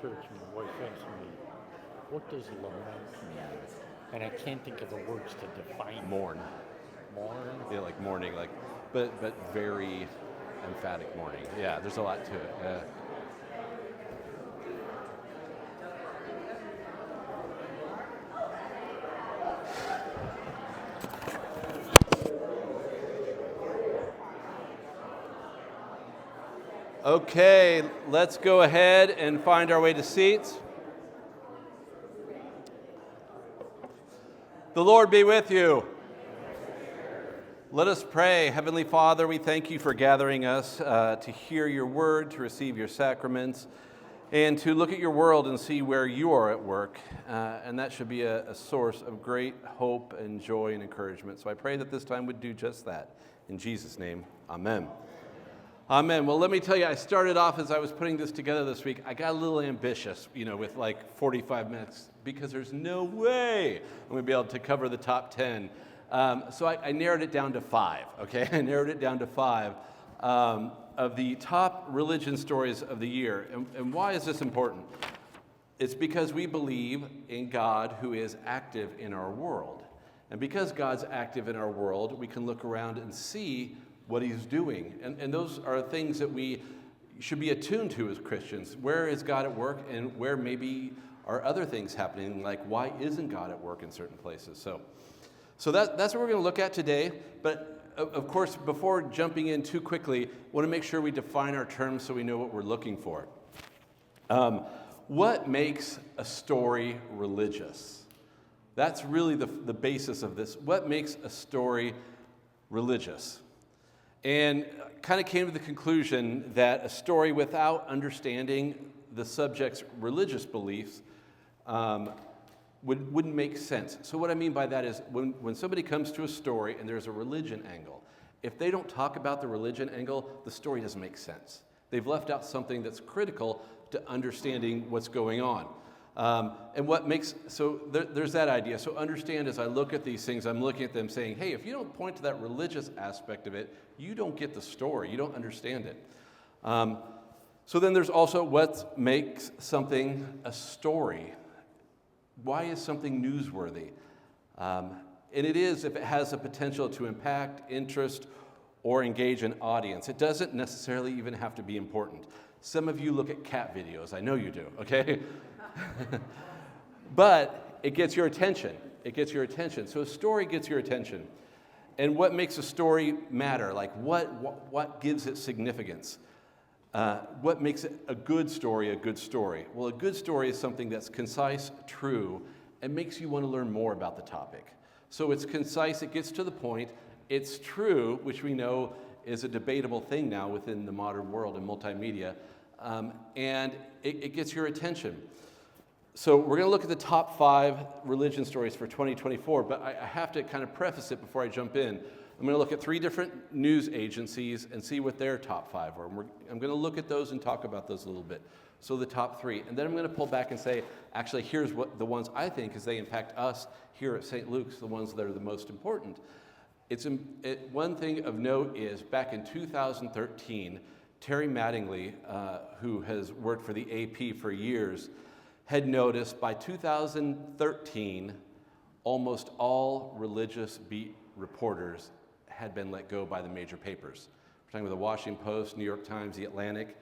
church, my wife asked me, what does lament mean? And I can't think of the words to define Mourn. mourn. Yeah, like mourning, like, but very emphatic mourning. Yeah, there's a lot to it. Okay, let's go ahead and find our way to seats. The Lord be with you. Let us pray. Heavenly Father, we thank you for gathering us to hear your word, to receive your sacraments, and to look at your world and see where you are at work. And that should be a source of great hope and joy and encouragement. So I pray that this time would do just that. In Jesus' name, amen. Amen. Well, let me tell you, I started off as I was putting this together this week, I got a little ambitious, with like 45 minutes, because there's no way I'm going to be able to cover the top 10. So I narrowed it down to 5, okay? I narrowed it down to 5 of the top religion stories of the year. And why is this important? It's because we believe in God who is active in our world. And because God's active in our world, we can look around and see what he's doing. And those are things that we should be attuned to as Christians. Where is God at work, and where maybe are other things happening, like why isn't God at work in certain places? So that's what we're going to look at today. But of course, before jumping in too quickly, I want to make sure we define our terms so we know what we're looking for. What makes a story religious? That's really the basis of this. What makes a story religious? And kind of came to the conclusion that a story without understanding the subject's religious beliefs wouldn't make sense. So what I mean by that is when somebody comes to a story and there's a religion angle, if they don't talk about the religion angle, the story doesn't make sense. They've left out something that's critical to understanding what's going on. And what makes, so there's that idea. So understand, as I look at these things, I'm looking at them saying, hey, if you don't point to that religious aspect of it, you don't get the story, you don't understand it. So then there's also what makes something a story. Why is something newsworthy? And it is if it has the potential to impact, interest, or engage an audience. It doesn't necessarily even have to be important. Some of you look at cat videos, I know you do, okay? But it gets your attention. It gets your attention. So a story gets your attention. And what makes a story matter? Like what gives it significance? What makes it a good story a good story? Well, a good story is something that's concise, true, and makes you want to learn more about the topic. So it's concise, it gets to the point, it's true, which we know is a debatable thing now within the modern world and multimedia, and it gets your attention. So we're going to look at the top 5 religion stories for 2024, but I have to kind of preface it before I jump in. I'm going to look at 3 different news agencies and see what their top 5 are. I'm going to look at those and talk about those a little bit. So the top 3. And then I'm going to pull back and say, actually, here's what the ones I think, as they impact us here at St. Luke's, the ones that are the most important. One thing of note is back in 2013, Terry Mattingly, who has worked for the AP for years, had noticed by 2013, almost all religious beat reporters had been let go by the major papers. We're talking about the Washington Post, New York Times, The Atlantic.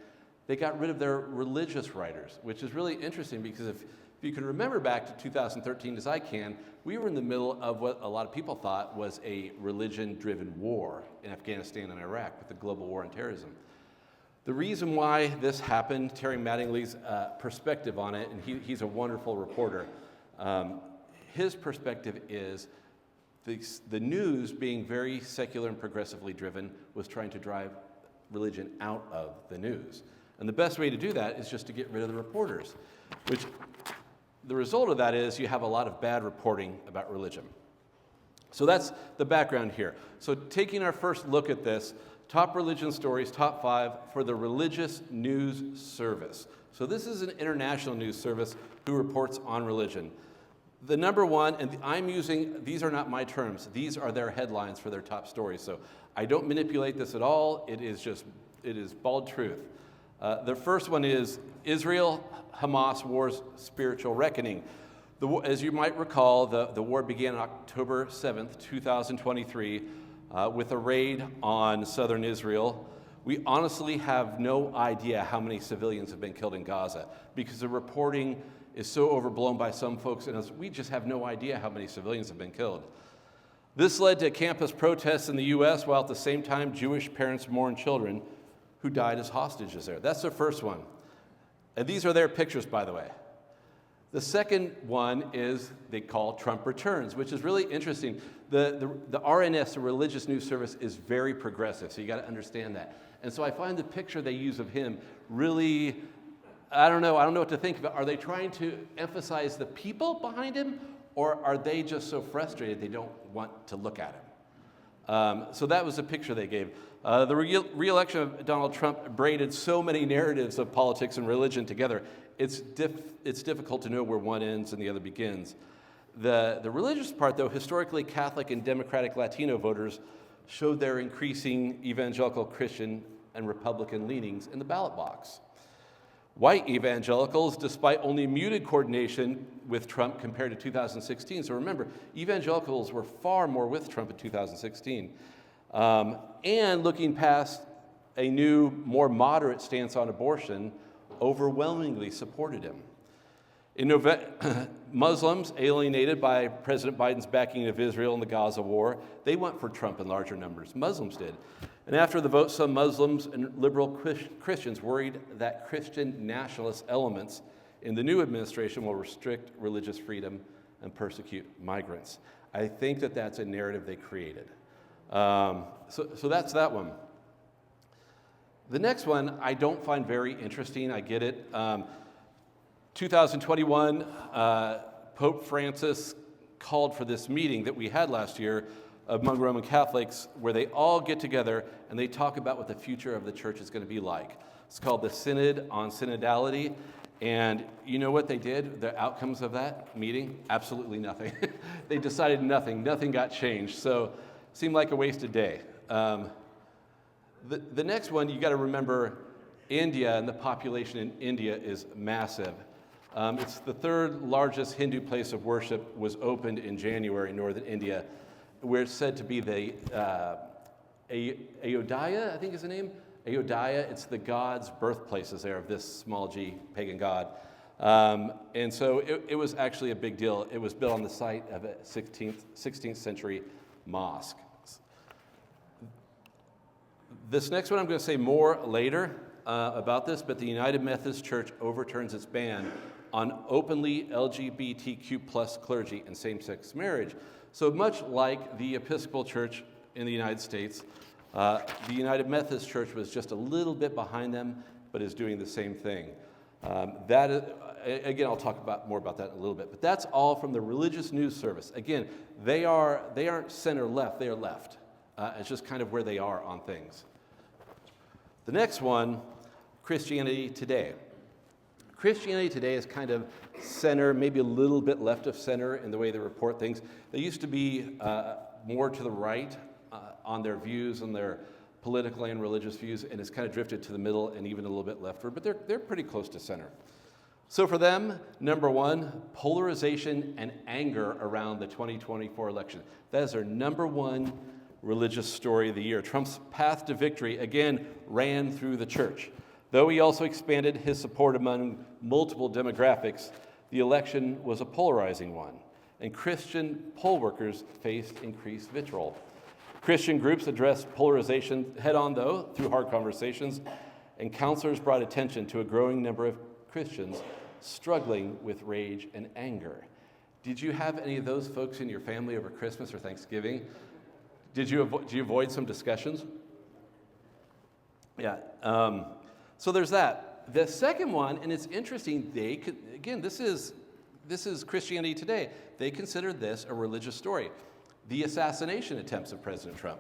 They got rid of their religious writers, which is really interesting because if you can remember back to 2013, as I can, we were in the middle of what a lot of people thought was a religion-driven war in Afghanistan and Iraq with the global war on terrorism. The reason why this happened, Terry Mattingly's perspective on it, and he's a wonderful reporter, his perspective is the news, being very secular and progressively driven, was trying to drive religion out of the news. And the best way to do that is just to get rid of the reporters, which the result of that is you have a lot of bad reporting about religion. So that's the background here. So taking our first look at this, top religion stories, top 5 for the Religious News Service. So this is an international news service who reports on religion. The number 1, and I'm using, these are not my terms, these are their headlines for their top stories. So I don't manipulate this at all. It is bald truth. The first one is Israel-Hamas War's Spiritual Reckoning. As you might recall, the war began on October 7th, 2023, with a raid on southern Israel. We honestly have no idea how many civilians have been killed in Gaza because the reporting is so overblown by some folks, and we just have no idea how many civilians have been killed. This led to campus protests in the U.S., while at the same time Jewish parents mourn children who died as hostages there. That's the first one. And these are their pictures, by the way. The second one is they call Trump Returns, which is really interesting. The RNS, the Religious News Service, is very progressive, so you got to understand that. And so I find the picture they use of him really, I don't know what to think of it. Are they trying to emphasize the people behind him, or are they just so frustrated they don't want to look at him? So that was the picture they gave. The re-election of Donald Trump braided so many narratives of politics and religion together. It's difficult to know where one ends and the other begins. The religious part, though, historically Catholic and Democratic Latino voters showed their increasing evangelical Christian and Republican leanings in the ballot box. White evangelicals, despite only muted coordination with Trump compared to 2016. So remember, evangelicals were far more with Trump in 2016. And looking past a new, more moderate stance on abortion, overwhelmingly supported him. In November, Muslims, alienated by President Biden's backing of Israel in the Gaza war, they went for Trump in larger numbers. Muslims did. And after the vote, some Muslims and liberal Christians worried that Christian nationalist elements in the new administration will restrict religious freedom and persecute migrants. I think that that's a narrative they created. So that's that one. The next one I don't find very interesting. I get it. 2021, Pope Francis called for this meeting that we had last year among Roman Catholics, where they all get together and they talk about what the future of the church is going to be like. It's called the Synod on Synodality. And you know what they did? The outcomes of that meeting? Absolutely nothing. They decided nothing. Nothing got changed. So it seemed like a wasted day. The next one, you got to remember, India, and the population in India is massive. It's the third largest Hindu place of worship, was opened in January in northern India, where it's said to be the Ayodhya, I think is the name. Ayodhya, it's the god's birthplaces there of this small g pagan god. And so it was actually a big deal. It was built on the site of a 16th century mosque. This next one I'm going to say more later about this, but the United Methodist Church overturns its ban on openly LGBTQ plus clergy and same-sex marriage. So much like the Episcopal Church in the United States, the United Methodist Church was just a little bit behind them, but is doing the same thing. Again, I'll talk more about that in a little bit, but that's all from the Religious News Service. Again, they aren't center-left, they are left. It's just kind of where they are on things. The next one, Christianity Today. Christianity Today is kind of center, maybe a little bit left of center in the way they report things. They used to be more to the right on their views and their political and religious views, and it's kind of drifted to the middle and even a little bit leftward, but they're pretty close to center. So for them, number one, polarization and anger around the 2024 election. That is their number one religious story of the year. Trump's path to victory, again, ran through the church. Though he also expanded his support among multiple demographics, the election was a polarizing one, and Christian poll workers faced increased vitriol. Christian groups addressed polarization head-on, though, through hard conversations, and counselors brought attention to a growing number of Christians struggling with rage and anger. Did you have any of those folks in your family over Christmas or Thanksgiving? Did you avoid some discussions? Yeah. So there's that. The second one, and it's interesting, this is Christianity Today. They consider this a religious story. The assassination attempts of President Trump.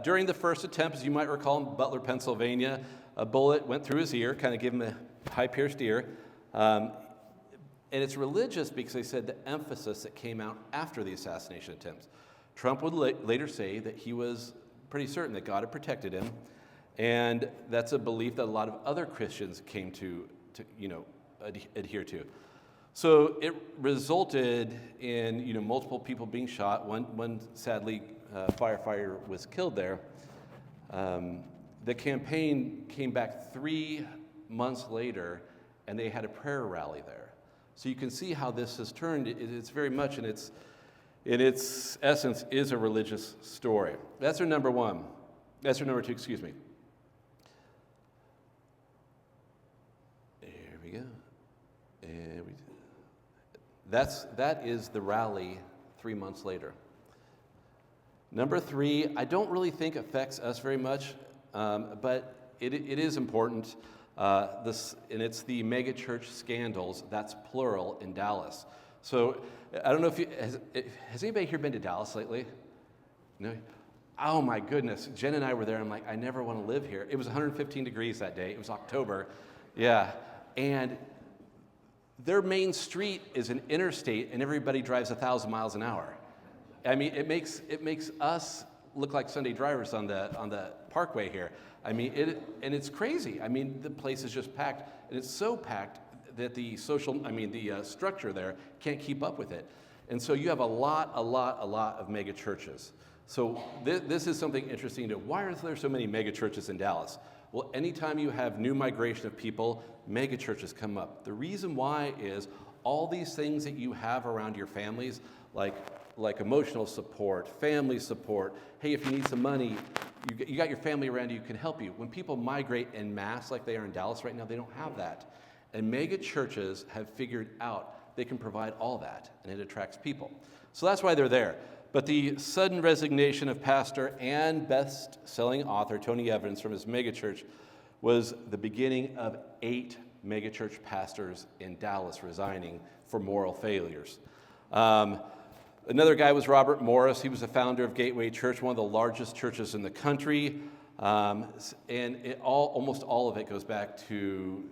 During the first attempt, as you might recall, in Butler, Pennsylvania, a bullet went through his ear, kind of gave him a high-pierced ear. And it's religious because they said the emphasis that came out after the assassination attempts. Trump would later say that he was pretty certain that God had protected him, And that's a belief that a lot of other Christians came to adhere to. So it resulted in, multiple people being shot. One sadly, firefighter was killed there. The campaign came back 3 months later, and they had a prayer rally there. So you can see how this has turned. It's very much in its essence is a religious story. That's our number one. That's our number two, excuse me. There we go. That is the rally 3 months later. Number three, I don't really think affects us very much, but it is important. And it's the megachurch scandals. That's plural in Dallas. So I don't know if has anybody here been to Dallas lately? No. Oh my goodness, Jen and I were there. I'm like, I never want to live here. It was 115 degrees that day. It was October, yeah, and their main street is an interstate, and everybody drives 1,000 miles an hour. I mean, it makes us look like Sunday drivers on the parkway here. I mean, it's crazy. I mean, the place is just packed, and it's so packed that the structure there can't keep up with it. And so you have a lot of mega churches. So this is something interesting to, why are there so many mega churches in Dallas? Well, anytime you have new migration of people, mega churches come up. The reason why is all these things that you have around your families, like emotional support, family support. Hey, if you need some money, you got your family around you who can help you. When people migrate en masse like they are in Dallas right now, they don't have that. And mega churches have figured out they can provide all that, and it attracts people. So that's why they're there. But the sudden resignation of pastor and best-selling author Tony Evans from his megachurch was the beginning of 8 megachurch pastors in Dallas resigning for moral failures. Another guy was Robert Morris. He was the founder of Gateway Church, one of the largest churches in the country. And almost all of it goes back to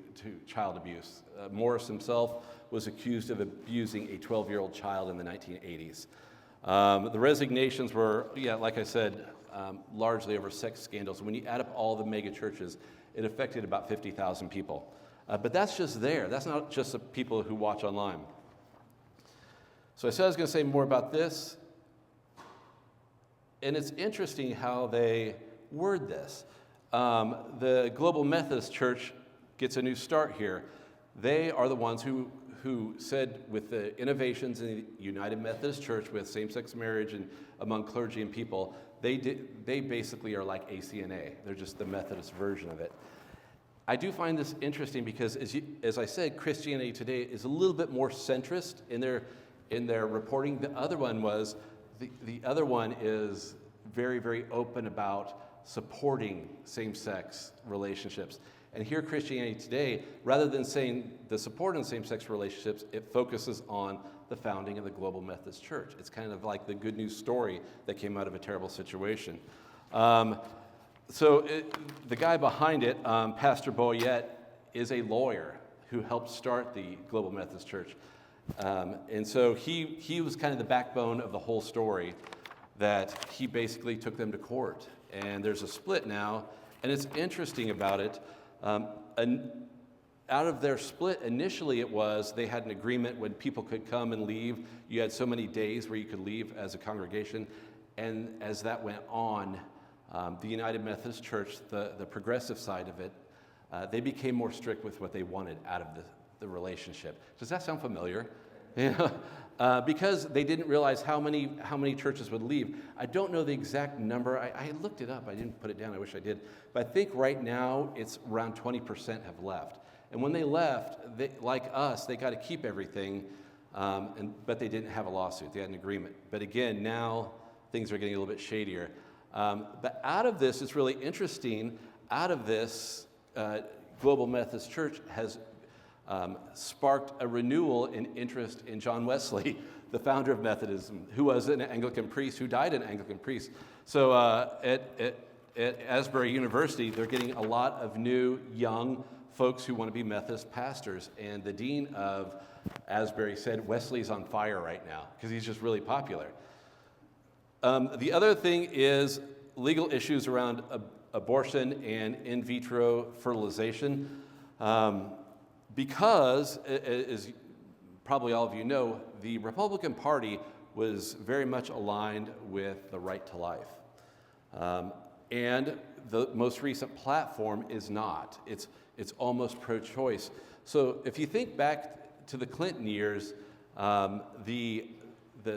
child abuse. Morris himself was accused of abusing a 12-year-old child in the 1980s. The resignations were, like I said, largely over sex scandals. When you add up all the mega churches, it affected about 50,000 people. But that's just there. That's not just the people who watch online. So I said I was going to say more about this. And it's interesting how they word this. The Global Methodist Church gets a new start here. They are the ones who said, with the innovations in the United Methodist Church with same-sex marriage and among clergy and people, they basically are like ACNA. They're just the Methodist version of it. I do find this interesting because, as I said, Christianity Today is a little bit more centrist in their reporting. The other one is very, very open about supporting same-sex relationships. And here, Christianity Today, rather than saying the support in same-sex relationships, it focuses on the founding of the Global Methodist Church. It's kind of like the good news story that came out of a terrible situation. The guy behind it, Pastor Boyette, is a lawyer who helped start the Global Methodist Church. And so he was kind of the backbone of the whole story, that he basically took them to court. And there's a split now, and it's interesting about it. Out of their split, initially it was they had an agreement when people could come and leave. You had so many days where you could leave as a congregation. And as that went on, the United Methodist Church, the progressive side of it, they became more strict with what they wanted out of the relationship. Does that sound familiar? Because they didn't realize how many churches would leave. I don't know the exact number. I looked it up. I didn't put it down. I wish I did. But I think right now it's around 20% have left. And when they left, like us, they got to keep everything, but they didn't have a lawsuit. They had an agreement. But again, now things are getting a little bit shadier. But out of this, it's really interesting. Out of this, Global Methodist Church has sparked a renewal in interest in John Wesley, the founder of Methodism, who was an Anglican priest, who died an Anglican priest. So at Asbury University, they're getting a lot of new, young folks who want to be Methodist pastors. And the dean of Asbury said Wesley's on fire right now because he's just really popular. The other thing is legal issues around abortion and in vitro fertilization, because, as probably all of you know, the Republican Party was very much aligned with the right to life. And the most recent platform is not. It's almost pro-choice. So if you think back to the Clinton years, the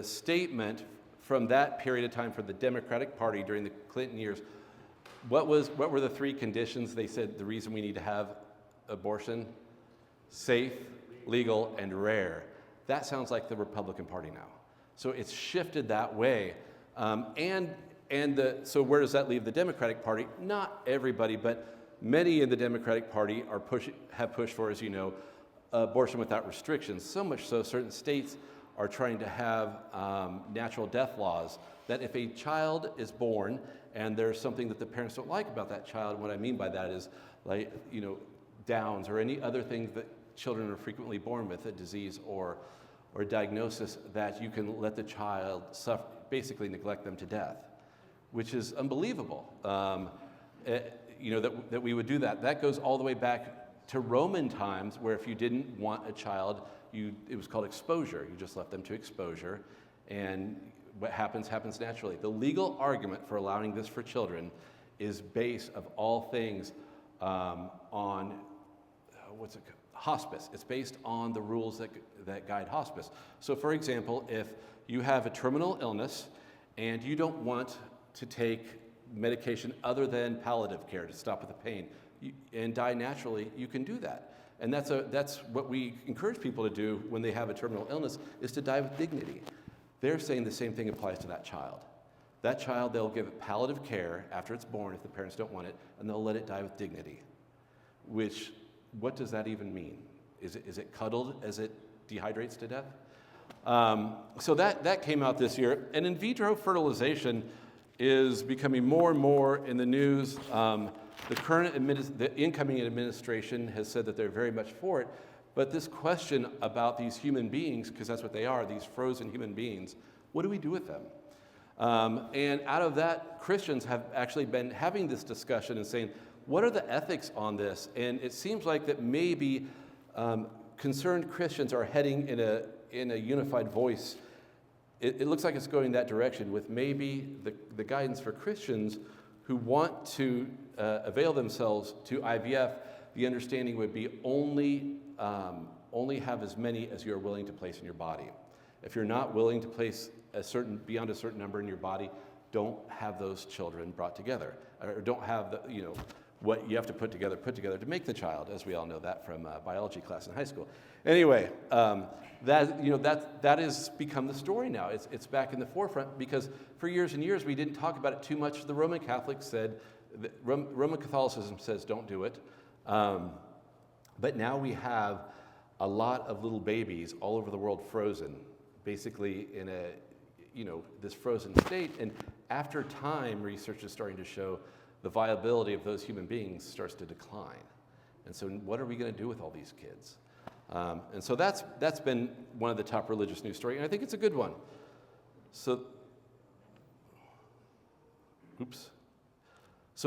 statement from that period of time for the Democratic Party during the Clinton years, what were the three conditions they said the reason we need to have abortion? Safe, legal, and rare. That sounds like the Republican Party now. So it's shifted that way. So where does that leave the Democratic Party? Not everybody, but many in the Democratic Party have pushed for, as you know, abortion without restrictions. So much so, certain states are trying to have natural death laws that if a child is born and there's something that the parents don't like about that child, what I mean by that is like, Downs or any other things that children are frequently born with, a disease or diagnosis, that you can let the child suffer, basically neglect them to death, which is unbelievable. That we would do that. That goes all the way back to Roman times, where if you didn't want a child, it was called exposure. You just left them to exposure, and what happens naturally. The legal argument for allowing this for children is based, of all things, on hospice. It's based on the rules that guide hospice. So, for example, if you have a terminal illness and you don't want to take medication other than palliative care to stop with the pain and die naturally, you can do that. And that's what we encourage people to do when they have a terminal illness, is to die with dignity. They're saying the same thing applies to that child. That child, they'll give it palliative care after it's born if the parents don't want it, and they'll let it die with dignity. Which, what does that even mean? Is it cuddled as it dehydrates to death? So that came out this year. And in vitro fertilization is becoming more and more in the news. The incoming administration has said that they're very much for it. But this question about these human beings, because that's what they are, these frozen human beings, what do we do with them? And out of that, Christians have actually been having this discussion and saying, what are the ethics on this? And it seems like that maybe concerned Christians are heading in a unified voice. It looks like it's going that direction, with maybe the guidance for Christians who want to avail themselves to IVF. The understanding would be only have as many as you're willing to place in your body. If you're not willing to place beyond a certain number in your body, don't have those children brought together, or don't have what you have to put together to make the child, as we all know that from biology class in high school. Anyway, that has become the story now. It's back in the forefront because for years and years we didn't talk about it too much. The Roman Catholics said, Roman Catholicism says don't do it, but now we have a lot of little babies all over the world frozen, basically in this frozen state. And after time, research is starting to show the viability of those human beings starts to decline. And so what are we going to do with all these kids? And so that's been one of the top religious news stories, and I think it's a good one. So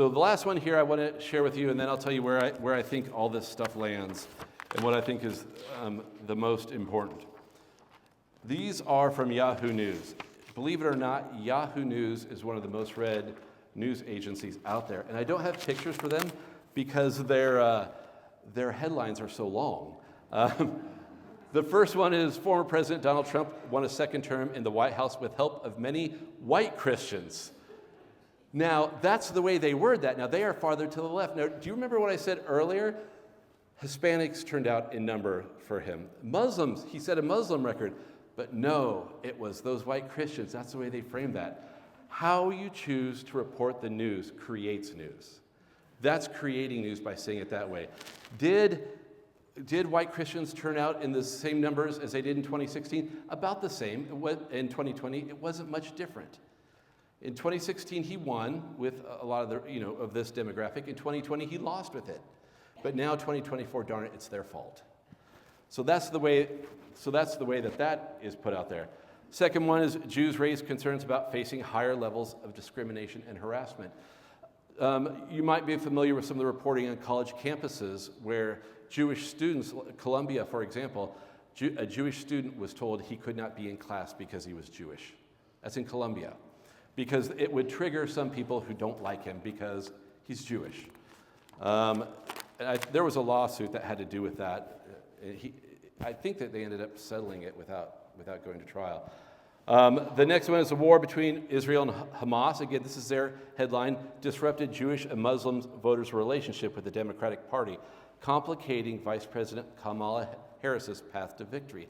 the last one here I want to share with you, and then I'll tell you where I think all this stuff lands and what I think is the most important. These are from Yahoo News. Believe it or not, Yahoo News is one of the most read news agencies out there. And I don't have pictures for them because their headlines are so long. The first one is former President Donald Trump won a second term in the White House with help of many white Christians. Now, that's the way they word that. Now, they are farther to the left. Now, do you remember what I said earlier? Hispanics turned out in number for him. Muslims, he said a Muslim record. But no, it was those white Christians. That's the way they framed that. How you choose to report the news creates news. That's creating news by saying it that way. Did white Christians turn out in the same numbers as they did in 2016? About the same. In 2020, it wasn't much different. In 2016, he won with a lot of of this demographic. In 2020, he lost with it. But now 2024, darn it, it's their fault. So that's the way that is put out there. Second one is Jews raise concerns about facing higher levels of discrimination and harassment. You might be familiar with some of the reporting on college campuses where Jewish students, Columbia, for example, a Jewish student was told he could not be in class because he was Jewish. That's in Columbia. Because it would trigger some people who don't like him because he's Jewish. There was a lawsuit that had to do with that. I think that they ended up settling it without going to trial. The next one is the war between Israel and Hamas. Again, this is their headline, disrupted Jewish and Muslim voters' relationship with the Democratic Party, complicating Vice President Kamala Harris's path to victory.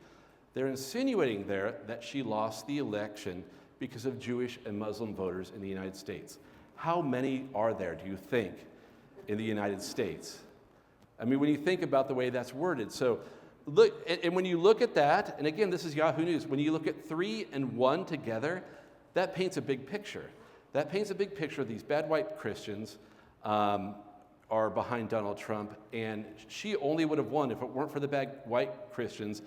They're insinuating there that she lost the election because of Jewish and Muslim voters in the United States. How many are there, do you think, in the United States? I mean, when you think about the way that's worded. So look, and when you look at that, and again, this is Yahoo News, when you look at 3 and 1 together, that paints a big picture. That paints a big picture of these bad white Christians are behind Donald Trump, and she only would have won if it weren't for the bad white Christians,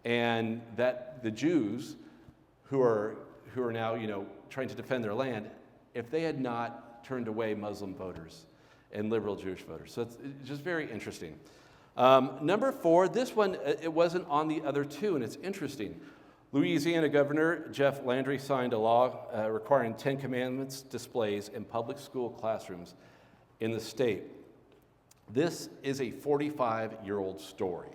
and that the Jews who are now, trying to defend their land, if they had not turned away Muslim voters and liberal Jewish voters. So it's just very interesting. Number 4, this one, it wasn't on the other two, and it's interesting. Louisiana Governor Jeff Landry signed a law requiring 10 Commandments displays in public school classrooms in the state. This is a 45-year-old story.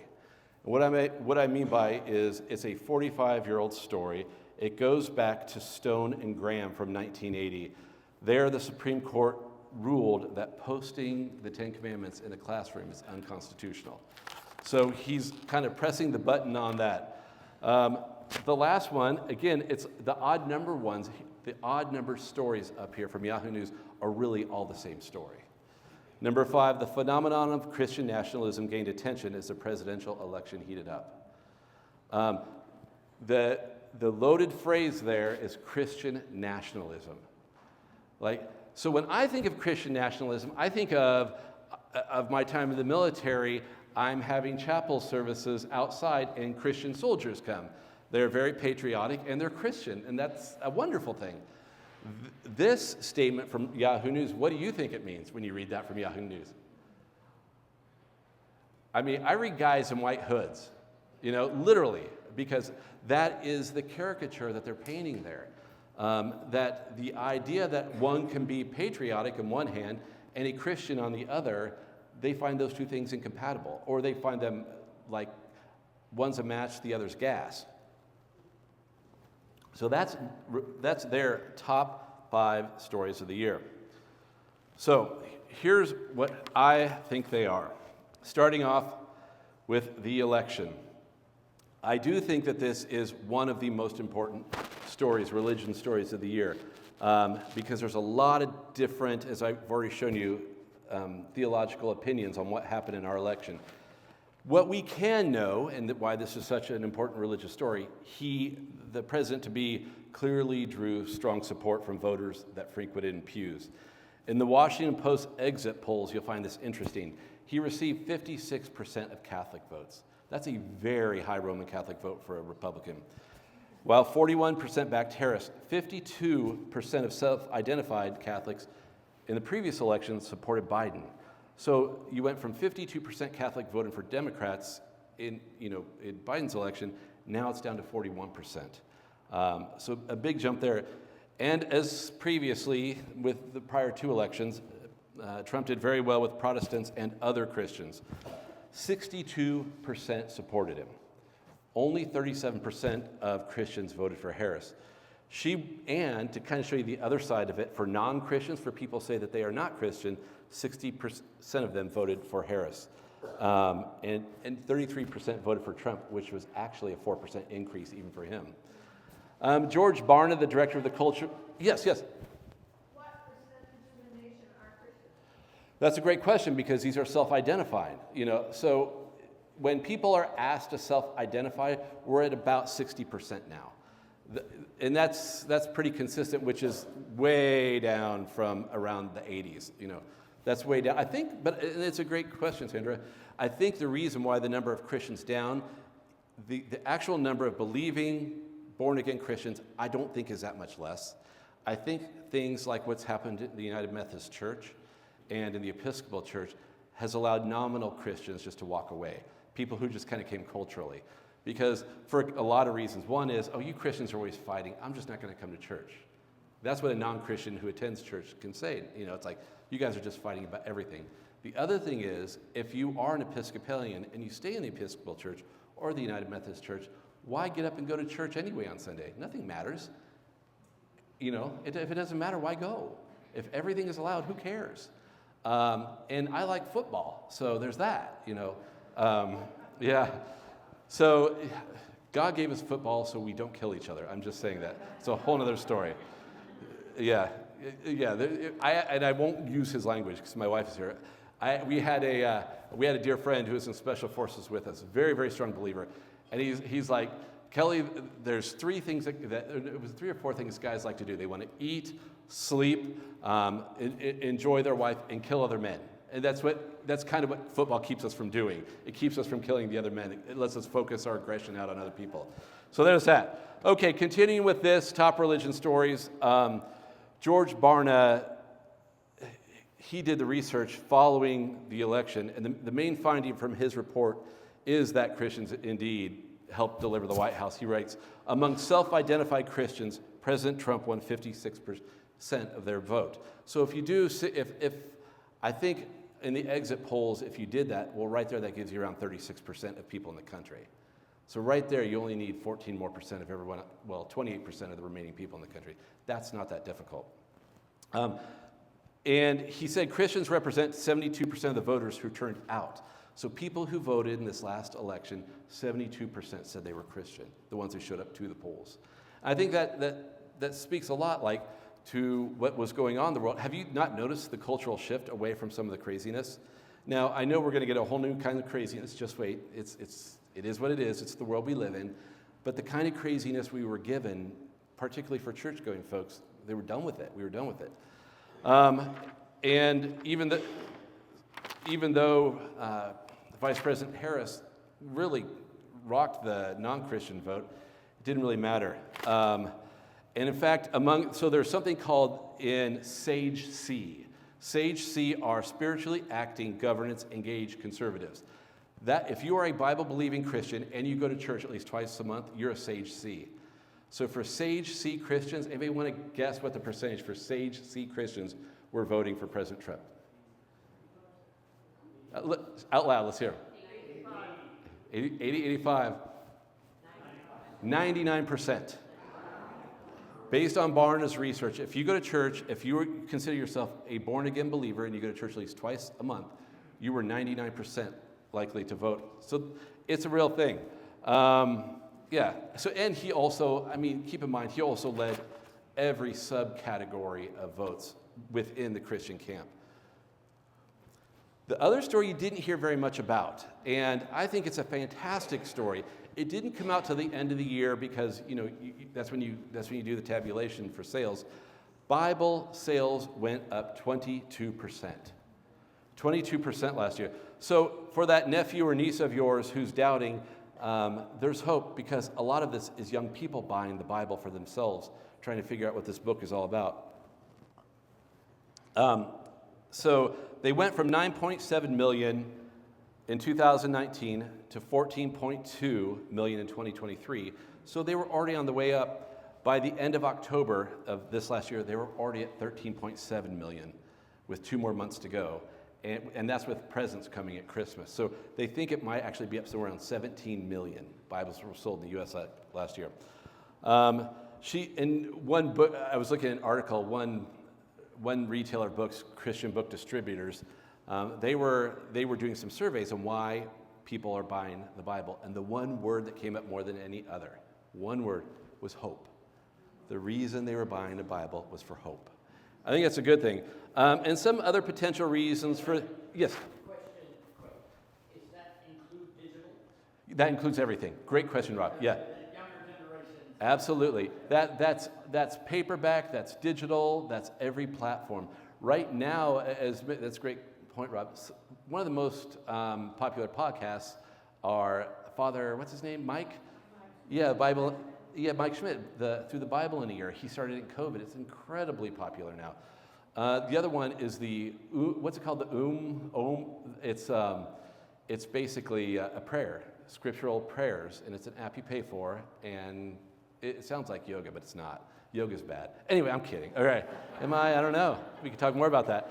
What I mean by is it's a 45-year-old story. It goes back to Stone and Graham from 1980. There, the Supreme Court ruled that posting the 10 Commandments in a classroom is unconstitutional. So he's kind of pressing the button on that. The last one, again, it's the odd number ones. The odd number stories up here from Yahoo News are really all the same story. Number 5, the phenomenon of Christian nationalism gained attention as the presidential election heated up. The loaded phrase there is Christian nationalism. So when I think of Christian nationalism, I think of my time in the military. I'm having chapel services outside and Christian soldiers come. They're very patriotic and they're Christian, and that's a wonderful thing. This statement from Yahoo News, what do you think it means when you read that from Yahoo News? I mean, I read guys in white hoods, literally, because that is the caricature that they're painting there. That the idea that one can be patriotic on one hand and a Christian on the other, they find those two things incompatible, or they find them like one's a match, the other's gas. So that's their top 5 stories of the year. So here's what I think they are. Starting off with the election. I do think that this is one of the most important stories, religion stories of the year, because there's a lot of different, as I've already shown you, theological opinions on what happened in our election. What we can know, and why this is such an important religious story, the president-to-be clearly drew strong support from voters that frequented in pews. In the Washington Post exit polls, you'll find this interesting. He received 56% of Catholic votes. That's a very high Roman Catholic vote for a Republican. While 41% backed Harris, 52% of self-identified Catholics in the previous election supported Biden. So you went from 52% Catholic voting for Democrats in Biden's election. Now it's down to 41%. So a big jump there. And as previously with the prior 2 elections, Trump did very well with Protestants and other Christians. 62% supported him. Only 37% of Christians voted for Harris. And to kind of show you the other side of it, for non-Christians, for people who say that they are not Christian, 60% of them voted for Harris. And 33% voted for Trump, which was actually a 4% increase even for him. George Barna, the director of the culture. Yes. What percentage of the nation are Christians? That's a great question because these are self-identified. So when people are asked to self-identify, we're at about 60% now. And that's pretty consistent, which is way down from around the 80s. That's way down. I think, but it's a great question, Sandra. I think the reason why the number of Christians down, the actual number of believing, born-again Christians, I don't think is that much less. I think things like what's happened at the United Methodist Church and in the Episcopal Church has allowed nominal Christians just to walk away, people who just kind of came culturally. Because for a lot of reasons. One is, oh, you Christians are always fighting. I'm just not going to come to church. That's what a non-Christian who attends church can say. It's like, you guys are just fighting about everything. The other thing is, if you are an Episcopalian and you stay in the Episcopal Church or the United Methodist Church, why get up and go to church anyway on Sunday? Nothing matters. If it doesn't matter, why go? If everything is allowed, who cares? And I like football, so there's that, yeah. So God gave us football so we don't kill each other. I'm just saying that. It's a whole other story. Yeah. And I won't use his language because my wife is here. We had a dear friend who was in special forces with us, very, very strong believer, and he's like, Kelly, there's three or four things guys like to do. They want to eat, sleep, enjoy their wife, and kill other men. And that's kind of what football keeps us from doing. It keeps us from killing the other men. It lets us focus our aggression out on other people. So there's that. Okay, continuing with this, top religion stories. George Barna, he did the research following the election, and the main finding from his report is that Christians indeed helped deliver the White House. He writes, among self-identified Christians, President Trump won 56% of their vote. So if I think in the exit polls, if you did that, well, right there, that gives you around 36% of people in the country. So right there, you only need 14% more of everyone, 28% of the remaining people in the country. That's not that difficult. And he said Christians represent 72% of the voters who turned out. So people who voted in this last election, 72% said they were Christian, the ones who showed up to the polls. I think that speaks a lot to what was going on in the world. Have you not noticed the cultural shift away from some of the craziness? Now, I know we're going to get a whole new kind of craziness. Just wait. It is what it is. It's the world we live in. But the kind of craziness we were given, particularly for church-going folks, they were done with it. We were done with it. And even though Vice President Harris really rocked the non-Christian vote, it didn't really matter. And in fact, so there's something called in Sage C. Sage C are spiritually acting, governance, engaged conservatives. That if you are a Bible-believing Christian and you go to church at least twice a month, you're a Sage C. So for Sage C Christians, anybody want to guess what the percentage for Sage C Christians were voting for President Trump? Out loud, let's hear. 80, 85. 99%. Based on Barna's research, if you go to church, if you consider yourself a born-again believer and you go to church at least twice a month, you were 99% likely to vote. So it's a real thing. Yeah. So, and he also, keep in mind, he also led every subcategory of votes within the Christian camp. The other story you didn't hear very much about, and I think it's a fantastic story. It didn't come out till the end of the year because that's when you do the tabulation for sales. Bible sales went up 22%. 22% last year. So for that nephew or niece of yours who's doubting, there's hope because a lot of this is young people buying the Bible for themselves, trying to figure out what this book is all about. So they went from 9.7 million in 2019 to 14.2 million in 2023. So they were already on the way up. By the end of October of this last year, they were already at 13.7 million with 2 more months to go. And that's with presents coming at Christmas. So they think it might actually be up somewhere around 17 million Bibles were sold in the U.S. last year. In one book, I was looking at an article, one retailer books, Christian book distributors, they were doing some surveys on why people are buying the Bible. And the one word that came up more than any other, one word, was hope. The reason they were buying the Bible was for hope. I think that's a good thing. And some other potential reasons for, yes? Question. Does that include digital? That includes everything. Great question, Rob. Yeah. Younger generations. Absolutely. That's paperback, that's digital, that's every platform. Right now, that's a great point, Rob. One of the most popular podcasts are Father, what's his name? Mike? Yeah, Bible. Yeah, Mike Schmidt, Through the Bible in a Year. He started in COVID. It's incredibly popular now. The other one is what's it called? The Om. It's basically a prayer, scriptural prayers, and it's an app you pay for, and it sounds like yoga, but it's not. Yoga's bad. Anyway, I'm kidding. All right. I don't know. We can talk more about that.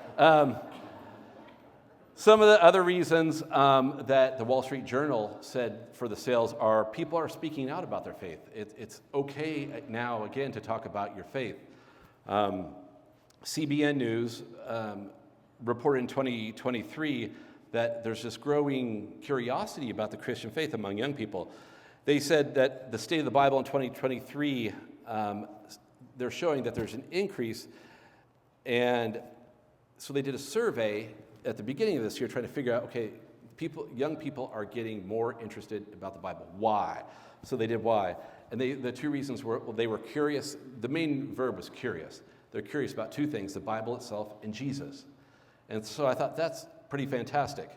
Some of the other reasons that the Wall Street Journal said for the sales are people are speaking out about their faith. It's okay now, again, to talk about your faith. CBN News reported in 2023 that there's this growing curiosity about the Christian faith among young people. They said that the State of the Bible in 2023, they're showing that there's an increase, and so they did a survey at the beginning of this year trying to figure out, okay, young people are getting more interested about the Bible. Why? So they did why. And the two reasons were, well, they were curious. The main verb was curious. They're curious about two things, the Bible itself and Jesus. And so I thought that's pretty fantastic.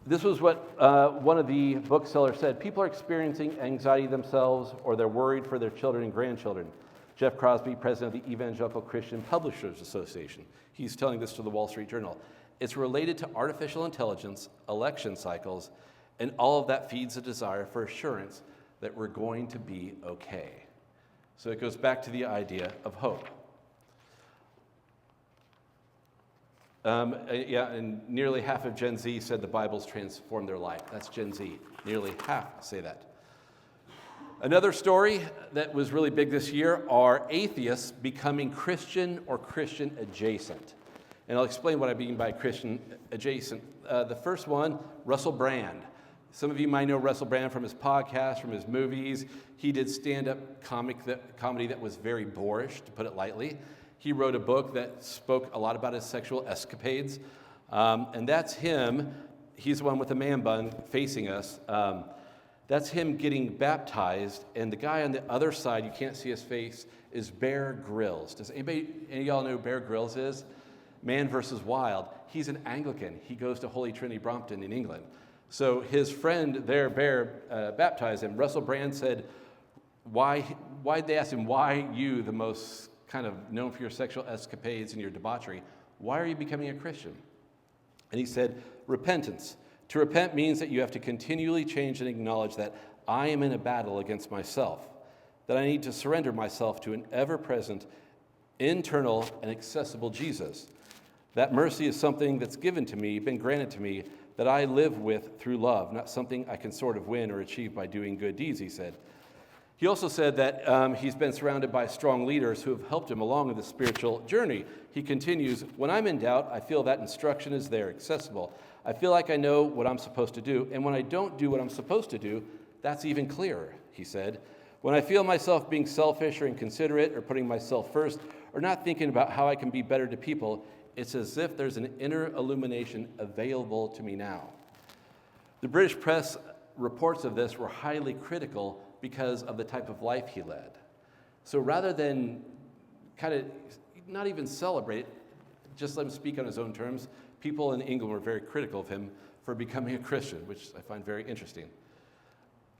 This was what one of the booksellers said. People are experiencing anxiety themselves, or they're worried for their children and grandchildren. Jeff Crosby, president of the Evangelical Christian Publishers Association, he's telling this to the Wall Street Journal. It's related to artificial intelligence, election cycles, and all of that feeds a desire for assurance that we're going to be okay. So it goes back to the idea of hope. And nearly half of Gen Z said the Bible's transformed their life. That's Gen Z. Nearly half say that. Another story that was really big this year are atheists becoming Christian or Christian adjacent. And I'll explain what I mean by Christian adjacent. The first one, Russell Brand. Some of you might know Russell Brand from his podcast, from his movies. He did stand-up comedy that was very boorish, to put it lightly. He wrote a book that spoke a lot about his sexual escapades. And that's him. He's the one with the man bun facing us. That's him getting baptized, and the guy on the other side, you can't see his face, is Bear Grylls. Does any of y'all know who Bear Grylls is? Man versus Wild. He's an Anglican. He goes to Holy Trinity Brompton in England. So his friend there, Bear, baptized him. Russell Brand said, why they asked him, why you, the most kind of known for your sexual escapades and your debauchery, why are you becoming a Christian? And he said, repentance. To repent means that you have to continually change and acknowledge that I am in a battle against myself, that I need to surrender myself to an ever-present, internal, and accessible Jesus. That mercy is something that's given to me, been granted to me, that I live with through love, not something I can sort of win or achieve by doing good deeds, he said. He also said that he's been surrounded by strong leaders who have helped him along in the spiritual journey. He continues, when I'm in doubt, I feel that instruction is there, accessible. I feel like I know what I'm supposed to do, and when I don't do what I'm supposed to do, that's even clearer, he said. When I feel myself being selfish or inconsiderate or putting myself first or not thinking about how I can be better to people, it's as if there's an inner illumination available to me now. The British press reports of this were highly critical because of the type of life he led. So rather than kind of not even celebrate, just let him speak on his own terms, people in England were very critical of him for becoming a Christian, which I find very interesting.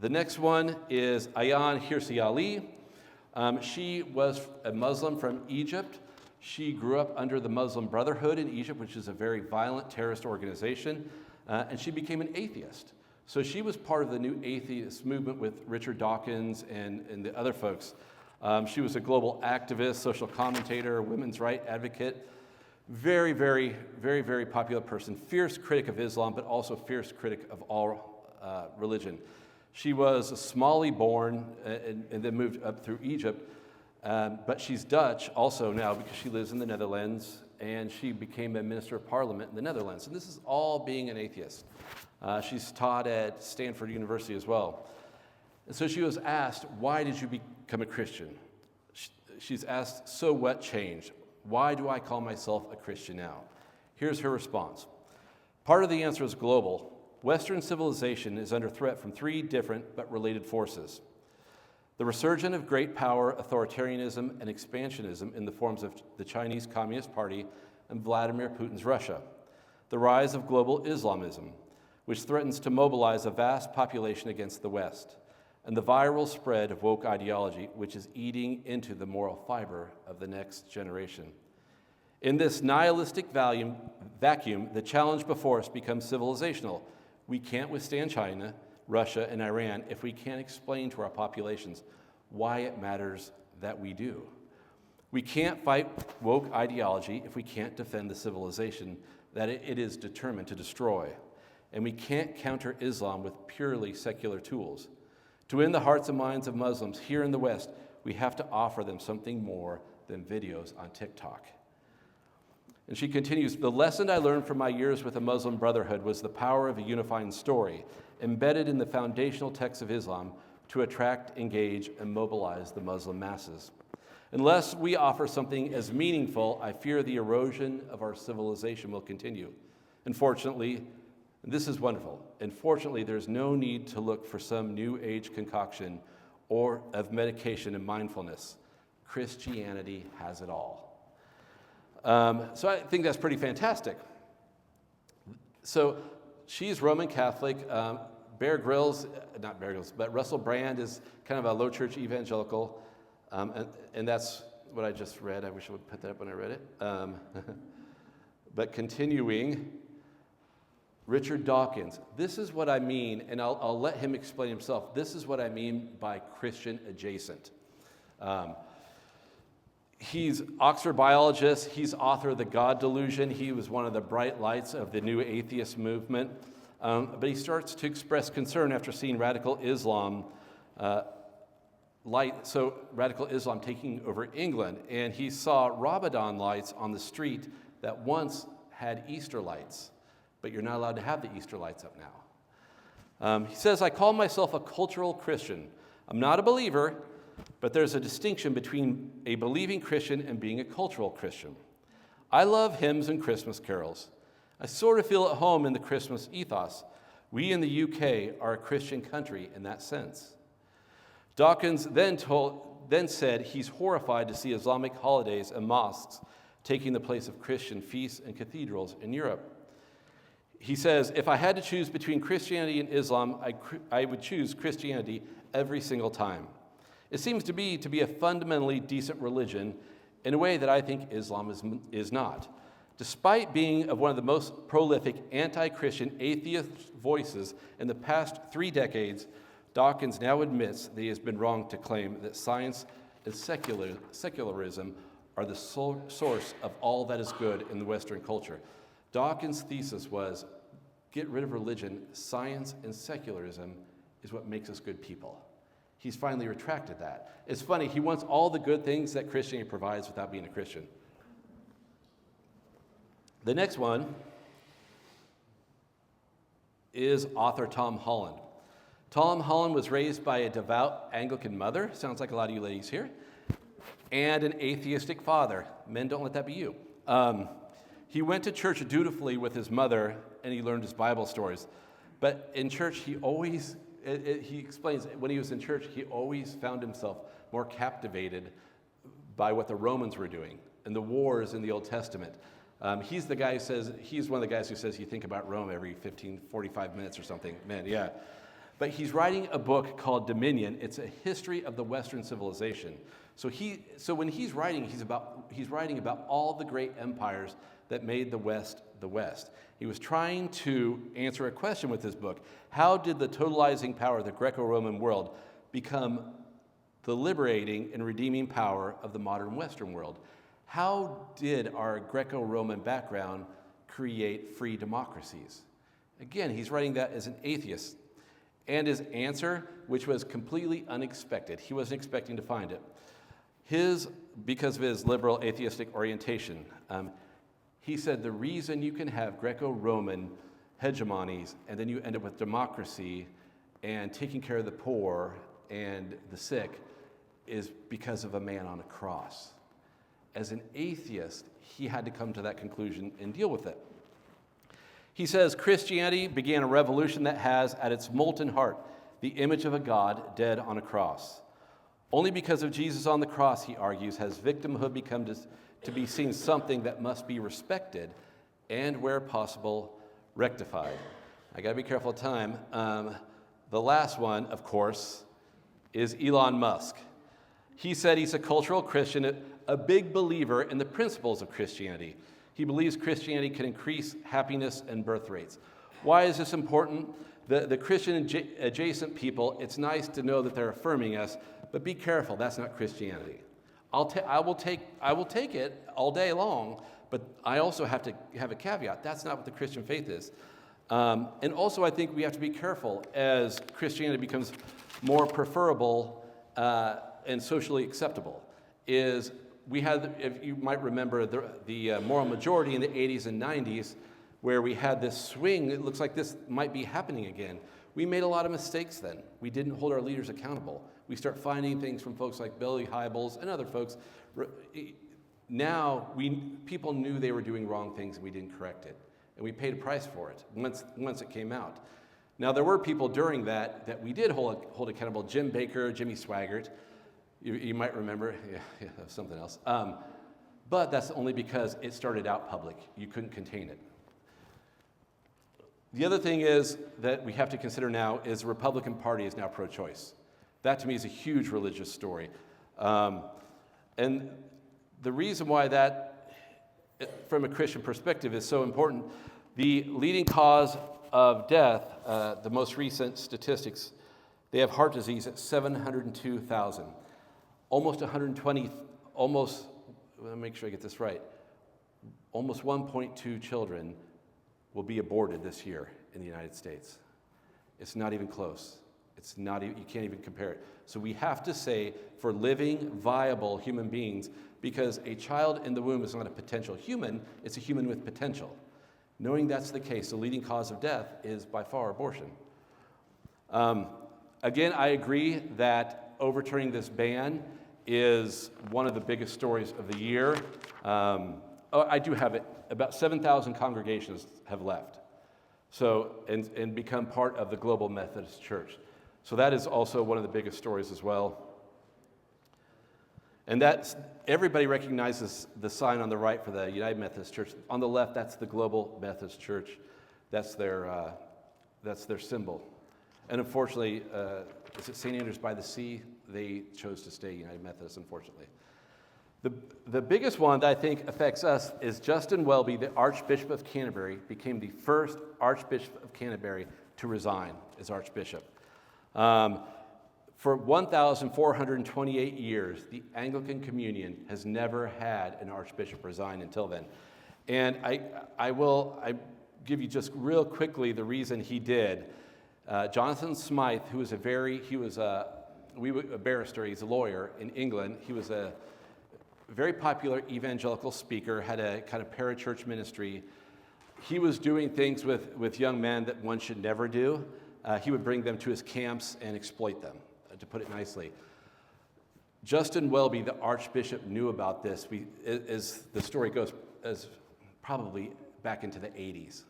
The next one is Ayaan Hirsi Ali. She was a Muslim from Egypt. She grew up under the Muslim Brotherhood in Egypt, which is a very violent terrorist organization, and she became an atheist. So she was part of the new atheist movement with Richard Dawkins and the other folks. She was a global activist, social commentator, women's rights advocate. Very, very, very, very popular person. Fierce critic of Islam, but also fierce critic of all religion. She was Somali born and then moved up through Egypt. But she's Dutch also now because she lives in the Netherlands, and she became a minister of parliament in the Netherlands. And this is all being an atheist. She's taught at Stanford University as well. And so she was asked, why did you become a Christian? She's asked, so what changed? Why do I call myself a Christian now? Here's her response. Part of the answer is global. Western civilization is under threat from three different but related forces. The resurgence of great power, authoritarianism, and expansionism in the forms of the Chinese Communist Party and Vladimir Putin's Russia. The rise of global Islamism, which threatens to mobilize a vast population against the West. And the viral spread of woke ideology, which is eating into the moral fiber of the next generation. In this nihilistic vacuum, the challenge before us becomes civilizational. We can't withstand China, Russia, and Iran if we can't explain to our populations why it matters that we do. We can't fight woke ideology if we can't defend the civilization that it is determined to destroy. And we can't counter Islam with purely secular tools. To win the hearts and minds of Muslims here in the West, we have to offer them something more than videos on TikTok. And she continues, the lesson I learned from my years with the Muslim Brotherhood was the power of a unifying story embedded in the foundational texts of Islam to attract, engage, and mobilize the Muslim masses. Unless we offer something as meaningful, I fear the erosion of our civilization will continue. Unfortunately, and this is wonderful, unfortunately, there's no need to look for some new age concoction or of medication and mindfulness. Christianity has it all. So I think that's pretty fantastic. So she's Roman Catholic. Bear Grylls, not Bear Grylls, but Russell Brand is kind of a low church evangelical. And that's what I just read. I wish I would put that up when I read it. But continuing, Richard Dawkins. This is what I mean, and I'll let him explain himself. This is what I mean by Christian adjacent. He's Oxford biologist. He's author of The God Delusion. He was one of the bright lights of the new atheist movement. But he starts to express concern after seeing radical Islam radical Islam taking over England. And he saw Ramadan lights on the street that once had Easter lights. But you're not allowed to have the Easter lights up now. He says, I call myself a cultural Christian. I'm not a believer, but there's a distinction between a believing Christian and being a cultural Christian. I love hymns and Christmas carols. I sort of feel at home in the Christmas ethos. We in the UK are a Christian country in that sense. Dawkins then said he's horrified to see Islamic holidays and mosques taking the place of Christian feasts and cathedrals in Europe. He says, if I had to choose between Christianity and Islam, I would choose Christianity every single time. It seems to be a fundamentally decent religion in a way that I think Islam is not. Despite being of one of the most prolific anti-Christian atheist voices in the past 3 decades, Dawkins now admits that he has been wrong to claim that science and secularism are the source of all that is good in the Western culture. Dawkins' thesis was, get rid of religion, science and secularism is what makes us good people. He's finally retracted that. It's funny, he wants all the good things that Christianity provides without being a Christian. The next one is author Tom Holland. Tom Holland was raised by a devout Anglican mother, sounds like a lot of you ladies here, and an atheistic father. Men, don't let that be you. He went to church dutifully with his mother, and he learned his Bible stories. But in church, he explains, when he was in church, he always found himself more captivated by what the Romans were doing and the wars in the Old Testament. He's one of the guys who says you think about Rome every 45 minutes or something. Man, yeah. But he's writing a book called Dominion. It's a history of the Western civilization. So when he's writing, he's writing about all the great empires that made the West the West. He was trying to answer a question with his book. How did the totalizing power of the Greco-Roman world become the liberating and redeeming power of the modern Western world? How did our Greco-Roman background create free democracies? Again, he's writing that as an atheist. And his answer, which was completely unexpected, he wasn't expecting to find it. Because of his liberal atheistic orientation, he said the reason you can have Greco-Roman hegemonies and then you end up with democracy and taking care of the poor and the sick is because of a man on a cross. As an atheist, he had to come to that conclusion and deal with it. He says Christianity began a revolution that has at its molten heart the image of a God dead on a cross. Only because of Jesus on the cross, he argues, has victimhood become to be seen something that must be respected and, where possible, rectified. I got to be careful of time. The last one, of course, is Elon Musk. He said he's a cultural Christian, a big believer in the principles of Christianity. He believes Christianity can increase happiness and birth rates. Why is this important? The Christian adjacent people, it's nice to know that they're affirming us, but be careful, that's not Christianity. I will take it all day long, but I also have to have a caveat. That's not what the Christian faith is. And also, I think we have to be careful as Christianity becomes more preferable and socially acceptable. If you might remember, the moral majority in the 80s and 90s, where we had this swing, it looks like this might be happening again. We made a lot of mistakes then. We didn't hold our leaders accountable. We start finding things from folks like Billy Hybels and other folks. Now, people knew they were doing wrong things and we didn't correct it. And we paid a price for it once it came out. Now, there were people during that we did hold accountable. Jim Baker, Jimmy Swaggart, you might remember, yeah, something else. But that's only because it started out public. You couldn't contain it. The other thing is that we have to consider now is the Republican Party is now pro-choice. That to me is a huge religious story. And the reason why that, from a Christian perspective, is so important, the leading cause of death, the most recent statistics, they have heart disease at 702,000. Let me make sure I get this right, almost 1.2 children will be aborted this year in the United States. It's not even close. You can't even compare it. So we have to say for living, viable human beings, because a child in the womb is not a potential human, it's a human with potential. Knowing that's the case, the leading cause of death is by far abortion. Again, I agree that overturning this ban is one of the biggest stories of the year. I do have it. About 7,000 congregations have left, and become part of the Global Methodist Church. So that is also one of the biggest stories as well. And everybody recognizes the sign on the right for the United Methodist Church. On the left, that's the Global Methodist Church. That's their symbol. And unfortunately, is it St. Andrews by the Sea? They chose to stay United Methodist, unfortunately. The biggest one that I think affects us is Justin Welby, the Archbishop of Canterbury, became the first Archbishop of Canterbury to resign as Archbishop. For 1,428 years, the Anglican Communion has never had an Archbishop resign until then. And I give you just real quickly the reason he did. Jonathan Smythe, who was a barrister, he's a lawyer in England. He was a very popular evangelical speaker, had a kind of parachurch ministry. He was doing things with young men that one should never do. He would bring them to his camps and exploit them, to put it nicely. Justin Welby, the Archbishop, knew about this, as the story goes, as probably back into the 80s.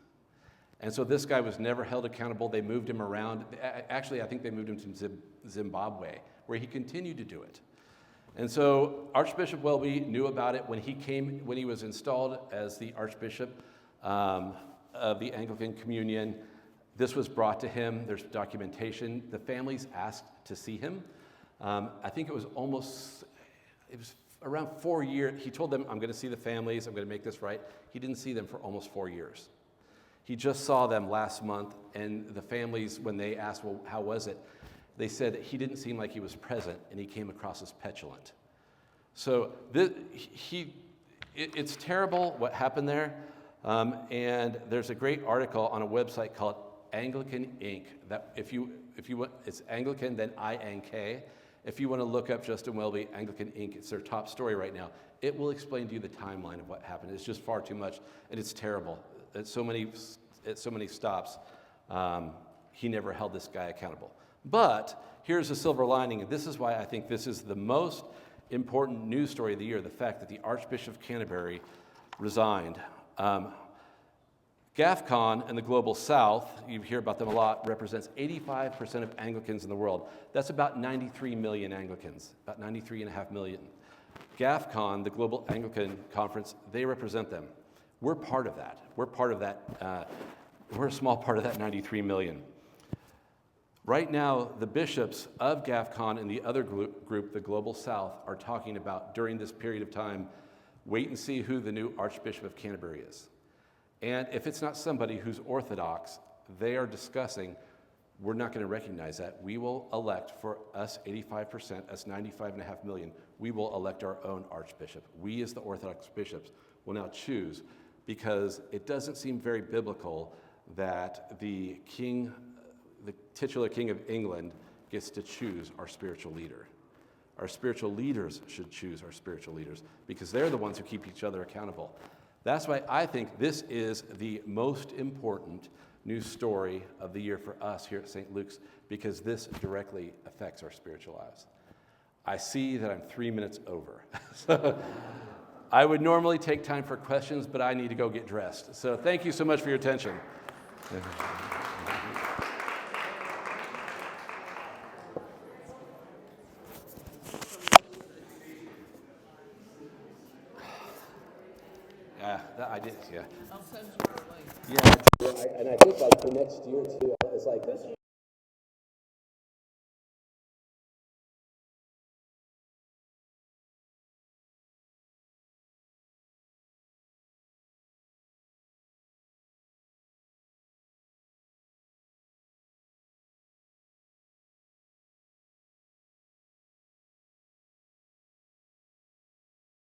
And so this guy was never held accountable. They moved him around. Actually, I think they moved him to Zimbabwe, where he continued to do it. And so Archbishop Welby knew about it when he was installed as the Archbishop of the Anglican Communion. This was brought to him. There's documentation. The families asked to see him. I think it was around 4 years. He told them, I'm going to see the families. I'm going to make this right. He didn't see them for almost 4 years. He just saw them last month, and the families, when they asked, well, how was it? They said that he didn't seem like he was present, and he came across as petulant. So it's terrible what happened there, and there's a great article on a website called Anglican Inc. That if you want, it's Anglican, then INK. If you want to look up Justin Welby, Anglican Inc., it's their top story right now. It will explain to you the timeline of what happened. It's just far too much, and it's terrible. At so many stops, he never held this guy accountable. But here's the silver lining, and this is why I think this is the most important news story of the year, the fact that the Archbishop of Canterbury resigned. GAFCON and the Global South, you hear about them a lot, represents 85% of Anglicans in the world. That's about 93 million Anglicans, about 93.5 million. GAFCON, the Global Anglican Conference, they represent them. We're part of that. We're a small part of that 93 million. Right now, the bishops of GAFCON and the other group, the Global South, are talking about during this period of time, wait and see who the new Archbishop of Canterbury is. And if it's not somebody who's Orthodox, they are discussing, we're not going to recognize that. We will elect, for us 85%, us 95.5 million, we will elect our own Archbishop. We as the Orthodox bishops will now choose, because it doesn't seem very biblical that the king, the titular king of England, gets to choose our spiritual leader. Our spiritual leaders should choose our spiritual leaders, because they're the ones who keep each other accountable. That's why I think this is the most important news story of the year for us here at St. Luke's, because this directly affects our spiritual lives. I see that I'm 3 minutes over. So I would normally take time for questions, but I need to go get dressed. So thank you so much for your attention. Yeah, I did, yeah. I'll send you a link. Yeah, and I think like the next year too, it's like